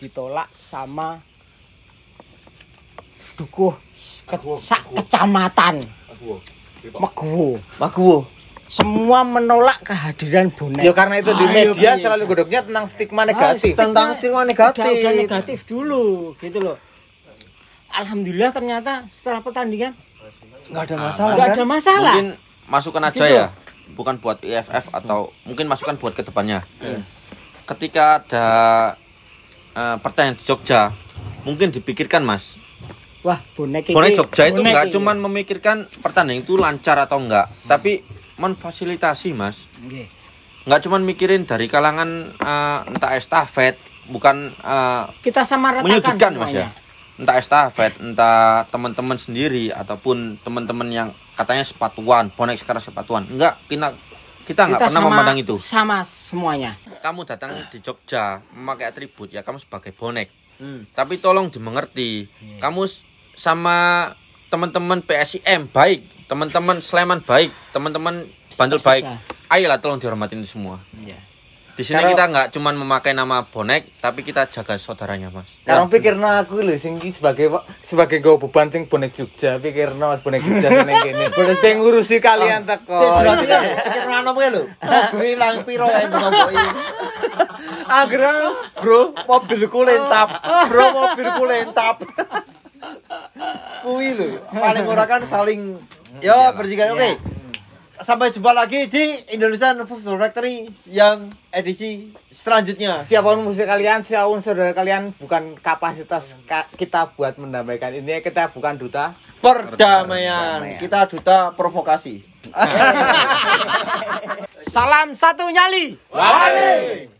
ditolak sama dukuh kecamatan Meguwo. Semua menolak kehadiran bonek. Ya karena itu di media selalu godoknya tentang stigma negatif. tentang stigma negatif. Udah negatif dulu gitu loh. Alhamdulillah ternyata setelah pertandingan Enggak ada masalah nggak kan? ada masalah. Mungkin masukan aja Gitu. ya, bukan buat EFF atau mungkin masukan buat kedepannya. Ketika ada pertandingan di Jogja, mungkin dipikirkan Mas. Wah, bonek Jogja itu bonek nggak iki. cuman memikirkan pertandingan itu lancar atau enggak, tapi memfasilitasi Mas. Nggih. Nggak cuman mikirin dari kalangan entah estafet, bukan Kita samaratakan menyudutkan Mas semuanya. ya. Entah estafet, entah teman-teman sendiri ataupun teman-teman yang katanya sepatuan, bonek sekarang sepatuan. Enggak, kita nggak pernah memandang itu. Sama semuanya. Kamu datang di Jogja memakai atribut ya kamu sebagai bonek. Tapi tolong dimengerti. Kamu sama teman-teman PSIM baik, teman-teman Sleman baik, teman-teman Bantul baik. Ayolah tolong dihormatin semua. Iya. Di sini kita nggak cuman memakai nama bonek, tapi kita jaga saudaranya Mas. Karena pikirna aku lho sing iki sebagai nggo beban sing bonek Jogja, pikirna Mas bonek Jogja sing kene. Bonek sing ngurusi kalian teko. Pikir ana apa lho? Bilang piro ae ngomong. Akhirnya bro, mobilku lentap. Kuwi lho, paling ora kan saling yo berjikan oke. Sampai jumpa lagi di Indonesian Football Factory yang edisi selanjutnya. Siapapun musuh kalian, siapapun saudara kalian, bukan kapasitas kita buat mendamaikan. Ini kita bukan duta Perdamaian. Kita duta provokasi. Salam satu nyali. Wali.